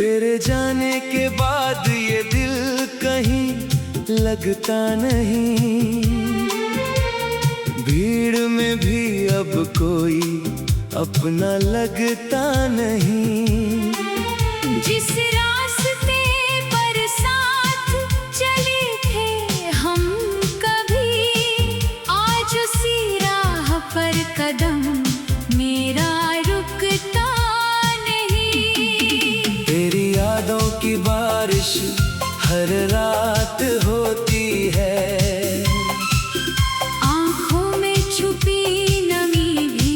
तेरे जाने के बाद ये दिल कहीं लगता नहीं, भीड़ में भी अब कोई अपना लगता नहीं। जिस रास्ते पर साथ चले थे हम कभी, आज उसी राह पर कदम मेरा रुकता नहीं। तेरी यादों की बारिश हर रात होती है, आँखों में छुपी नमी भी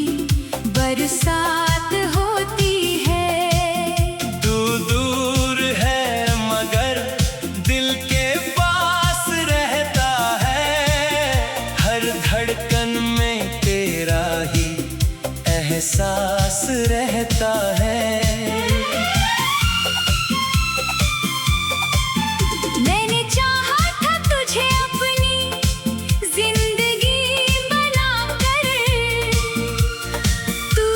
बरसात होती है। तू दूर है मगर दिल के पास रहता है, हर धड़कन में तेरा ही एहसास रहता है। मैंने चाहा था तुझे अपनी जिंदगी बनाकर, तू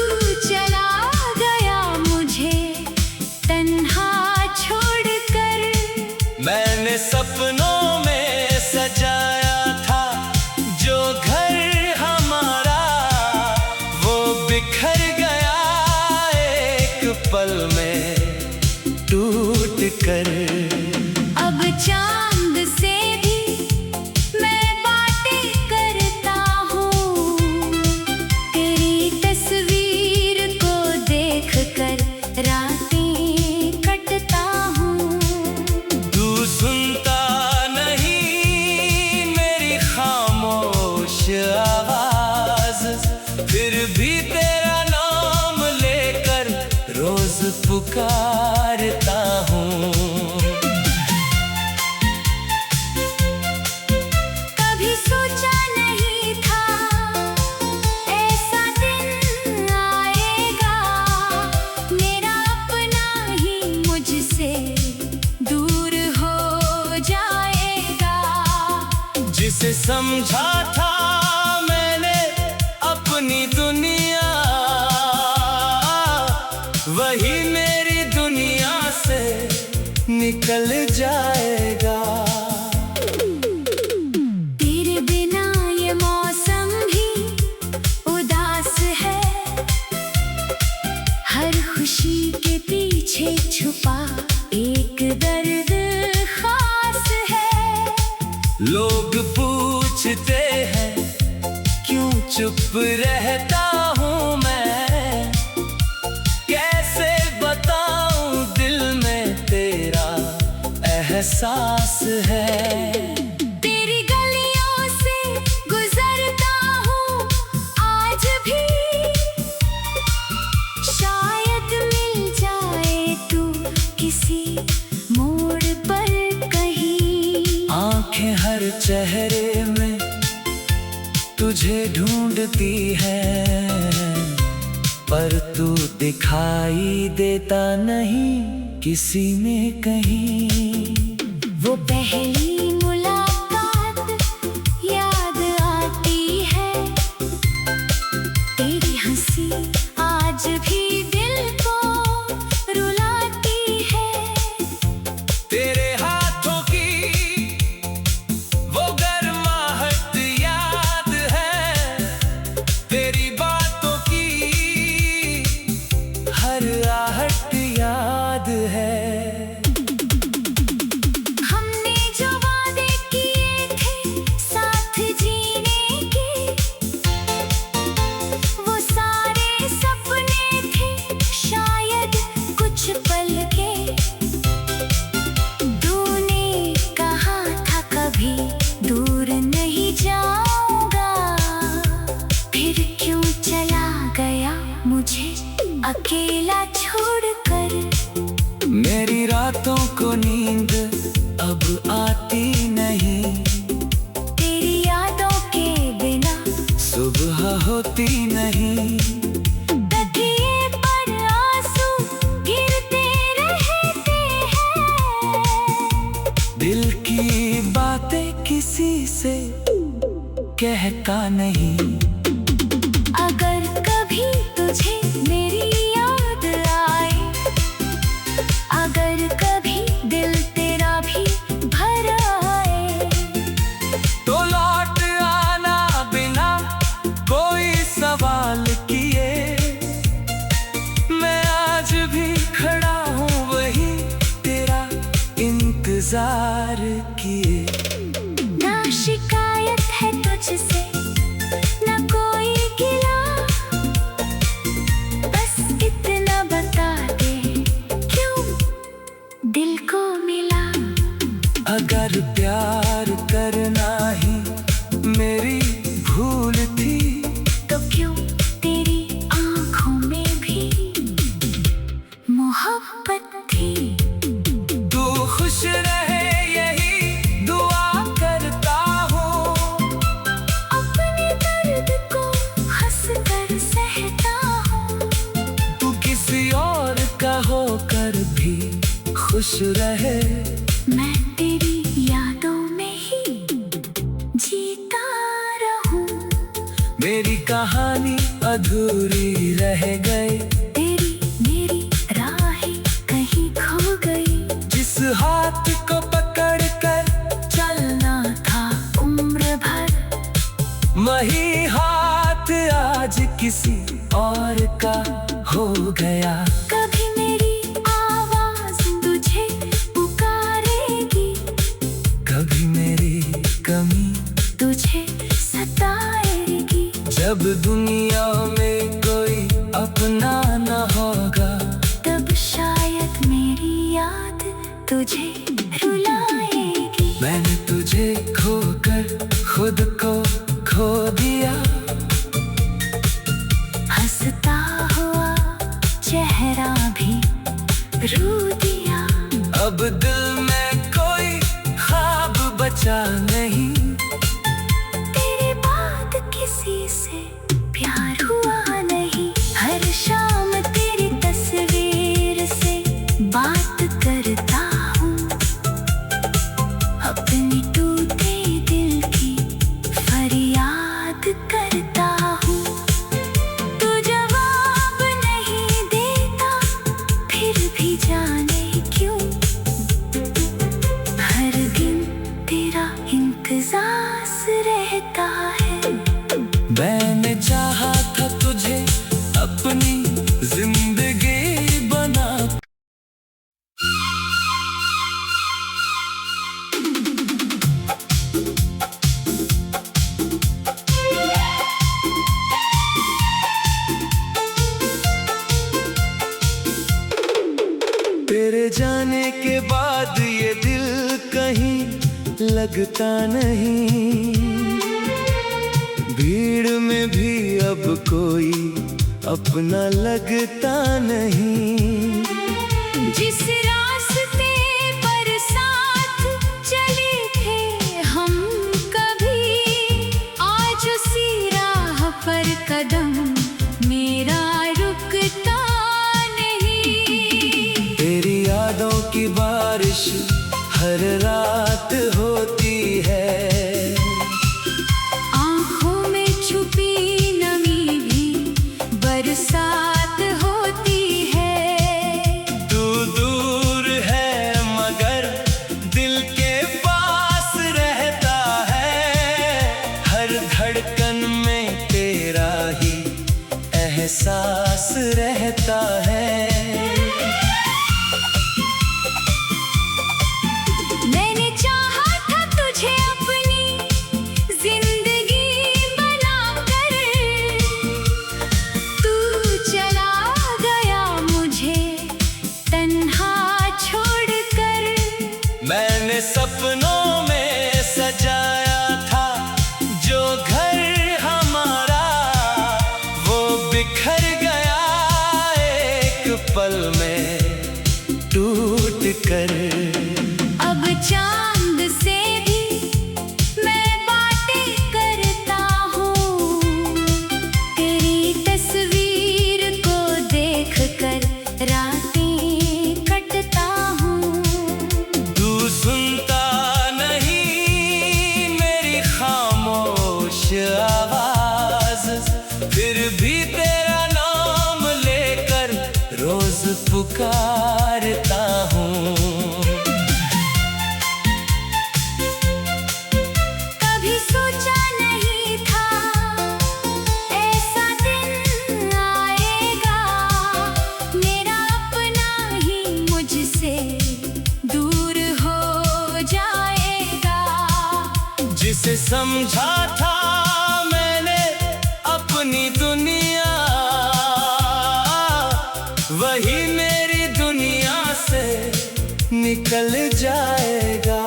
चला गया मुझे तन्हा छोड़कर। मैंने सपनों में सजाया था जो घर हमारा, वो बिखर गया एक पल में टूट कर। अब चांद से भी मैं बातें करता हूँ, तेरी तस्वीर को देखकर रातें कटता हूँ। तू सुनता नहीं मेरी खामोश आवाज, फिर भी तेरा नाम लेकर रोज पुकारता हूँ। कभी सोचा नहीं था ऐसा दिन आएगा, मेरा अपना ही मुझसे दूर हो जाएगा। जिसे समझा था मैंने अपनी दुनिया, वही मेरी दुनिया से निकल जाएगा। तेरे बिना ये मौसम भी उदास है, हर खुशी के पीछे छुपा एक दर्द खास है। लोग पूछते हैं क्यों चुप रहता हूँ मैं, कैसे बताऊं दिल में तेरा एहसास है। तेरी गलियों से गुजरता हूँ आज भी, शायद मिल जाए तू किसी मोड़ पर कहीं। आंखें हर चेहरे में तुझे ढूंढती है, पर तू दिखाई देता नहीं किसी में कहीं। वो पहली मुलाकात याद आती है, तेरी हंसी आज भी दिल को रुलाती है। तेरे हाथों की वो गर्माहट याद है, तेरी बातों की हर आहट याद है। हमने जो वादे किए थे साथ जीने के, वो सारे सपने थे शायद कुछ पल के। तूने कहा था कभी दूर नहीं जाऊंगा, फिर क्यों चला गया मुझे अकेला छोड़कर। मेरी रातों को नींद अब आती नहीं, तेरी यादों के बिना सुबह होती नहीं। तकिए पर आंसू गिरते रहते हैं, दिल की बातें किसी से कहता नहीं। अगर कभी तुझे मेरी याद आए, अगर अगर प्यार करना ही मेरी भूल थी, तो क्यों तेरी आंखों में भी मोहब्बत थी। तू खुश रहे यही दुआ करता हूँ, अपने दर्द को हंस कर सहता हूँ। तू किसी और का होकर भी खुश रहे। मैं तेरी यादों में ही जीता रहूं। मेरी कहानी अधूरी रह गई, तेरी मेरी राहें कहीं खो गई। जिस हाथ को पकड़ कर चलना था उम्र भर, वही हाथ आज किसी और का हो गया। कभी मेरी आवाज तुझे पुकारेगी, कभी मेरी कमी तुझे सताएगी। जब दुनिया में कोई अपना न होगा, तब शायद मेरी याद तुझे रुलाएगी। मैंने तुझे खोकर खुद को खो दिया। हंसता हुआ चेहरा भी रो दिया। अब दिल में कोई ख्वाब बचा नहीं, तेरे बाद किसी से प्यार हुआ नहीं। हर शाम तेरी तस्वीर से बात करता हूँ, अपनी टूटे दिल की फरियाद करता हूँ। तू जवाब नहीं देता, फिर भी जाने क्यों हर दिन तेरा इंतजार रहता है। मैंने चाहा था तुझे अपनी जिंदगी बना। तेरे जाने के बाद ये दिल कहीं लगता नहीं, भीड़ में भी अब कोई अपना लगता नहीं। जिस रास्ते पर साथ चले थे हम कभी, आज उसी राह पर कदम मेरा रुकता नहीं। तेरी यादों की बारिश हर रात होती है, आँखों में छुपी नमी भी बरसात होती है। तू दूर है मगर दिल के पास रहता है, हर धड़कन में तेरा ही एहसास रहता है। मैंने चाहा था तुझे अपनी जिंदगी बनाकर, तू चला गया मुझे तन्हा छोड़कर। मैंने सपनों में सजाया था जो घर हमारा, वो बिखर गया एक पल में टूट कर। अब चांद से भी मैं बातें करता हूँ, तेरी तस्वीर को देखकर रातें कटता हूँ। तू सुनता नहीं मेरी खामोश आवाज, फिर भी तेरा नाम लेकर रोज पुकारता हूँ। कभी सोचा नहीं था ऐसा दिन आएगा, मेरा अपना ही मुझसे दूर हो जाएगा। जिसे समझा था मैंने अपनी दुनिया, वही मेरी दुनिया से निकल जाएगा।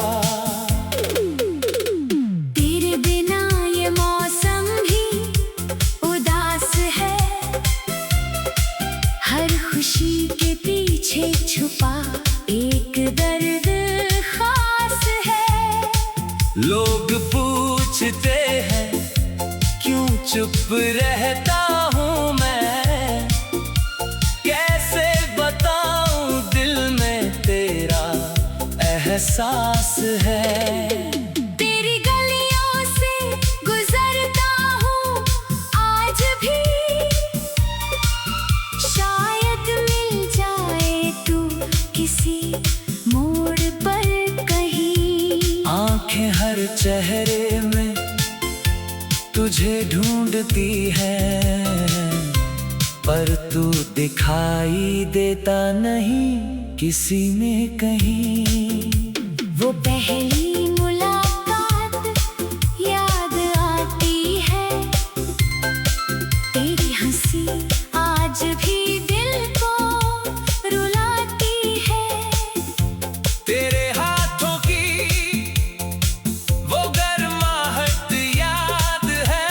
चुप रहता हूँ मैं, कैसे बताऊं दिल में तेरा एहसास है। तेरी गलियों से गुजरता हूँ आज भी, शायद मिल जाए तू किसी मोड़ पर कहीं। आंखें हर चेहरे में तुझे ढूंढती है, पर तू दिखाई देता नहीं किसी में कहीं। वो पहली मुलाकात याद आती है, तेरी हंसी आज भी दिल को रुलाती है। तेरे हाथों की वो गर्माहट याद है,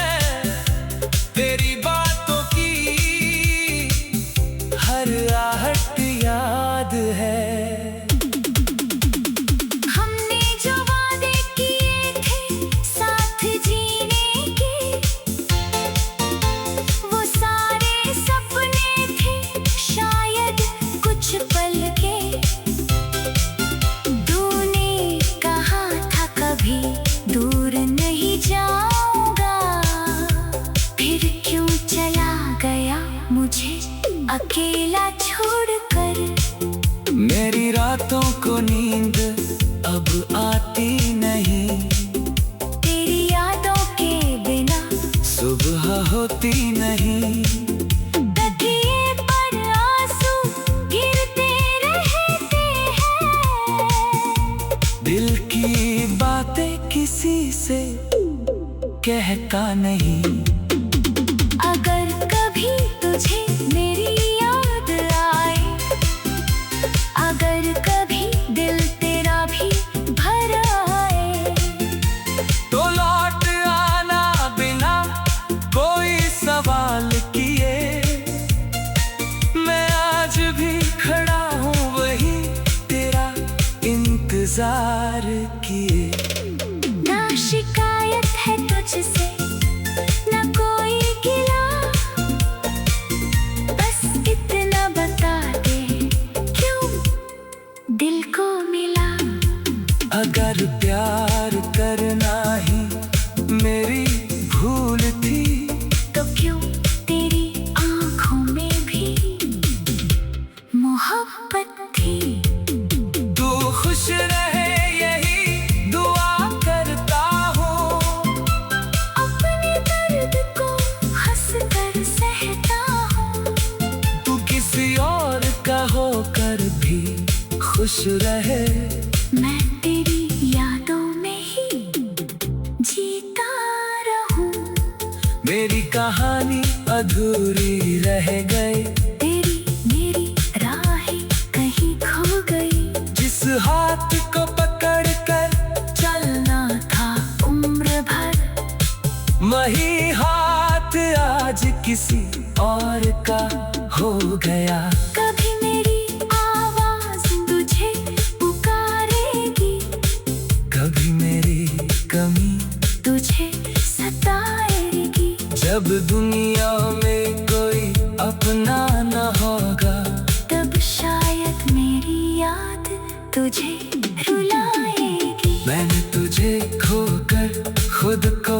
तेरी बातों की हर आहट याद है। हमने जो वादे किए थे साथ जीने के, वो सारे सपने थे शायद कुछ पल के। तूने कहा था कभी दूर नहीं जाऊंगा, फिर क्यों चला गया मुझे अकेला छोड़कर। मेरी रातों को नींद अब आती नहीं, तेरी यादों के बिना सुबह होती नहीं। तकिए पर आंसू गिरते रहते हैं, दिल की बातें किसी से कहता नहीं। अगर कभी तुझे मेरी याद आए, अगर कभी दिल तेरा भी भर आए, तो लौट आना बिना कोई सवाल किए। मैं आज भी खड़ा हूँ वही तेरा इंतजार किए। ना शिकायत है तुझसे ना कोई गिला, बस इतना बता दे क्यों दिल को मिला। अगर प्यार करना ही मेरी भूल थी, तो क्यों तेरी आंखों में भी मोहब्बत थी। तू खुश रहे यही दुआ करता हूँ, अपने दर्द को हंस कर सहता हूँ। तू किसी और का होकर भी खुश रहे। मैं तेरी यादों में ही जीता रहूं, मेरी कहानी अधूरी रह गई, तेरी मेरी राहें कहीं खो गई। जिस हाथ को पकड़ कर चलना था उम्र भर, वही हाथ आज किसी और का हो गया। कभी मेरी आवाज तुझे पुकारेगी, कभी मेरी कमी तुझे सताएगी। जब दुनिया में कोई अपना न होगा, तब शायद मेरी याद तुझे रुलाएगी। मैंने तुझे खोकर खुद को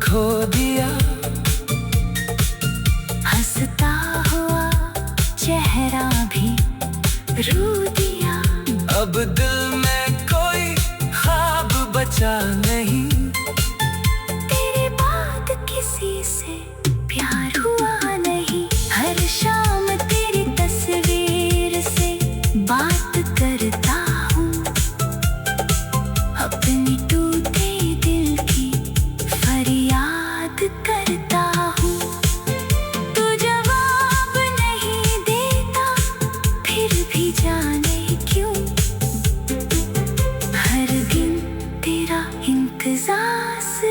खो दिया, हंसता हुआ चेहरा भी रो दिया। अब दिल में कोई ख्वाब बचा नहीं। तेरे बाद किसी से प्यार हुआ नहीं, हर शाम तेरी तस्वीर से बात करता हूँ। अपनी टूटे दिल की फरियाद करता हूँ। तू जवाब नहीं देता फिर भी जाने क्यों, हर दिन तेरा इंतजार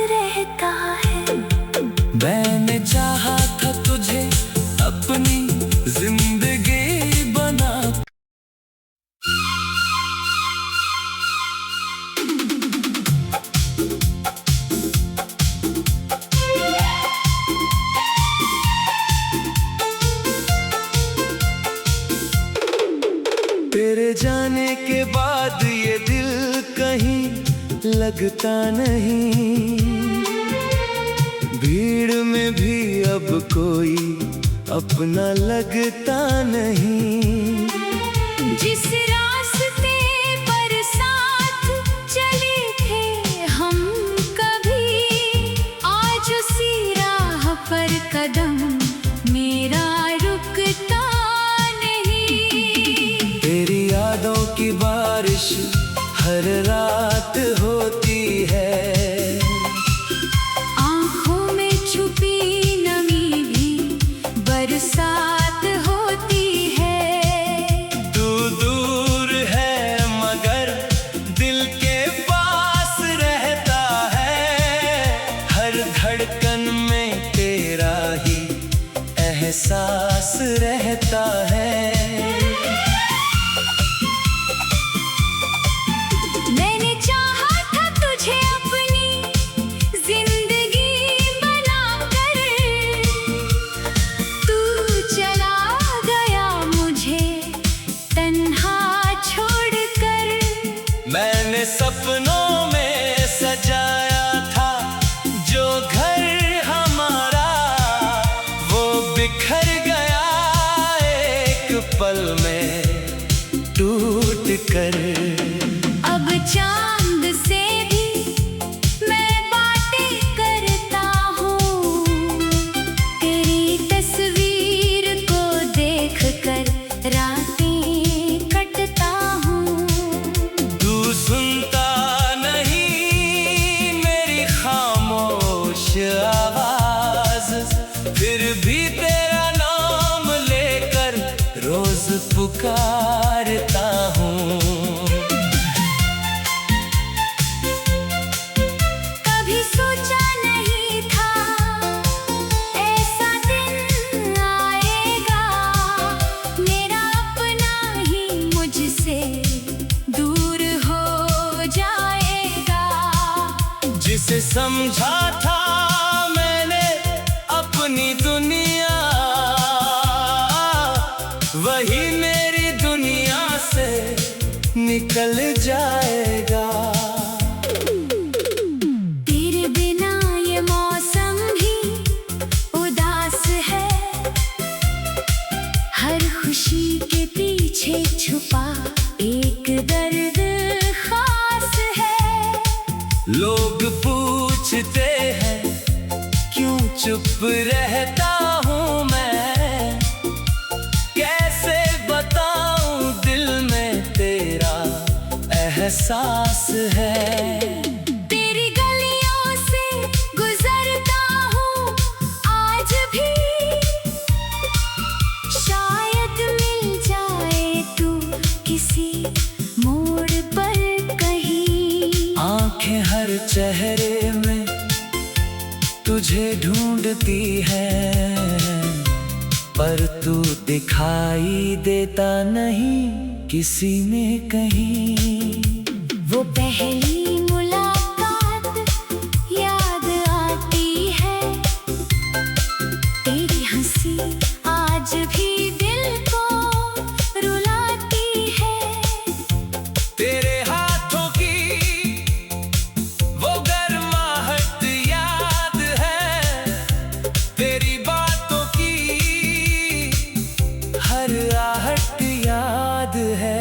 रहता है। मैंने चाहा था तुझे अपनी जिंदगी बना। तेरे जाने के बाद ये दिल कहीं लगता नहीं, भीड़ में भी अब कोई अपना लगता नहीं। जिस रास्ते पर साथ चले थे हम कभी, आज उसी राह पर कदम मेरा रुकता नहीं। तेरी यादों की बारिश हर रात होती है, आँखों में छुपी नमी भी बरसात होती है। तू दूर है मगर दिल के पास रहता है, हर धड़कन में तेरा ही एहसास रहता है। मैंने चाहा था तुझे अपनी जिंदगी बनाकर, तू चला गया मुझे तन्हा छोड़कर। मैंने सपनों में सजाया था जो घर हमारा, वो बिखर गया एक पल में टूट कर। अब चांद से भी मैं बातें करता हूँ, तेरी तस्वीर को देखकर रातें कटता हूँ। तू सुनता नहीं मेरी खामोश आवाज, फिर भी तेरा नाम लेकर रोज पुकारता हूँ। कभी सोचा नहीं था ऐसा दिन आएगा, मेरा अपना ही मुझसे दूर हो जाएगा। जिसे समझा था मैंने अपनी दुनिया, वही मेरी दुनिया से निकल जाएगा। तेरे बिना ये मौसम भी उदास है, हर खुशी के पीछे छुपा एक दर्द खास है। लोग पूछते हैं क्यों चुप रहता हूँ मैं, कैसे बताऊं दिल में तेरा एहसास है। तेरी गलियों से गुजरता हूँ आज भी, शायद मिल जाए तू किसी मोड़ पर कहीं। आंखें हर चेहरे में तुझे ढूंढती है, पर तू दिखाई देता नहीं किसी में कहीं। वो पहली मुलाकात याद आती है, तेरी हंसी आज भी दिल को रुलाती है। तेरे हाथों की वो गर्माहट याद है, तेरी बातों की हर आहट याद है।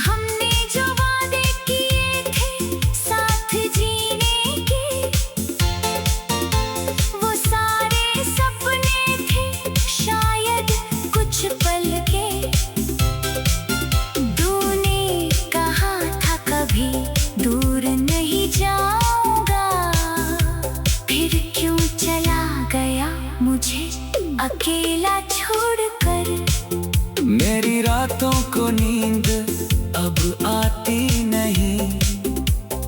हमने जो वादे किए थे साथ जीने के, वो सारे सपने थे शायद कुछ पल के। तूने कहा था कभी दूर नहीं जाऊंगा, फिर क्यों चला गया मुझे अकेला छोड़कर। मेरी रातों को नींद अब आती नहीं,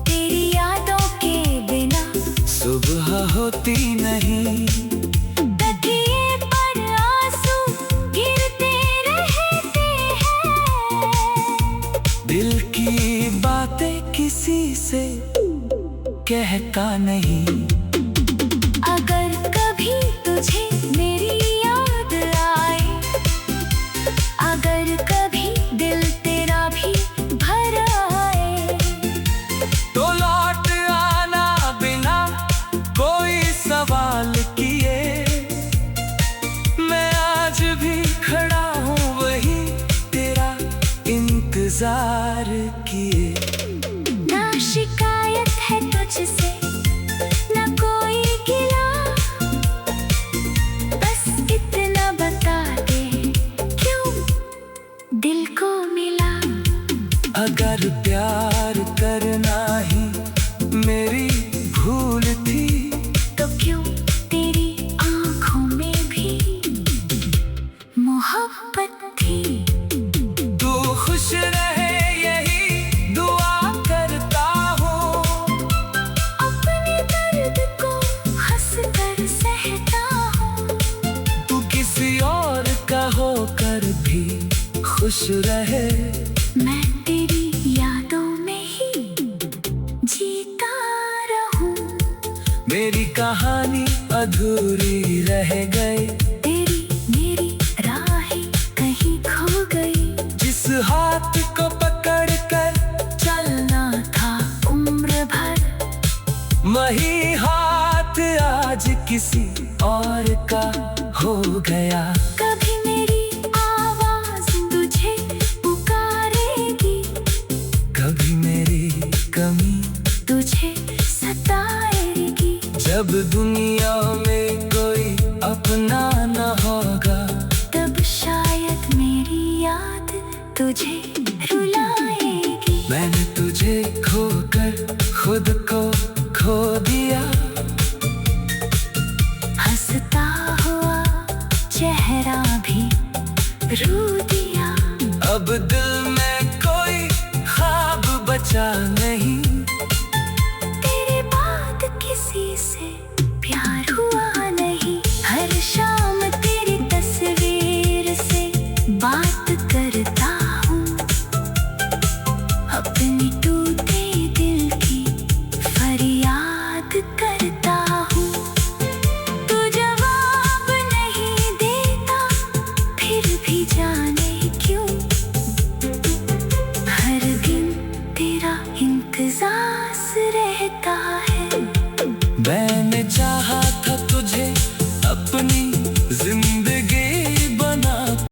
तेरी यादों के बिना सुबह होती नहीं। तकिए पर आंसू गिरते रहते हैं, दिल की बातें किसी से कहता नहीं। अगर कभी तुझे मेरी याद आए, अगर अगर कभी दिल तेरा भी भर आए तो लौट आना बिना कोई सवाल किए। मैं आज भी खड़ा हूँ वही तेरा इंतजार किए। ना शिकायत है तुझसे ना कोई गिला, बस इतना बता दे क्यों दिल को मिला। अगर प्यार करना ही मेरी भूल थी तो क्यों तेरी आंखों में भी मोहब्बत थी। तू खुश रहे यही दुआ करता हूँ। अपने दर्द को हंस कर सहता हूँ। तू किसी और का होकर भी खुश रहे। मैं तेरी यादों में ही जीता रहूं। मेरी कहानी अधूरी रह गई। तेरी मेरी राहें कहीं खो गई। जिस हाथ को पकड़ कर चलना था उम्र भर, वही हाथ आज किसी और का हो गया। कभी मेरी आवाज तुझे पुकारेगी, कभी मेरी कमी तुझे सताएगी। जब दुनिया में कोई अपना न होगा तब शायद मेरी याद तुझे रुलाएगी। मैंने तुझे खोकर खुद को खो दिया। हंसता हुआ चेहरा भी रो दिया। अब दिल में कोई ख्वाब बचा नहीं। तेरे बाद किसी से प्यार हुआ नहीं। हर शाम तेरी तस्वीर से बात करता हूँ। अपनी टूटे दिल की फरियाद करता हूँ। तू जवाब नहीं देता फिर भी जाने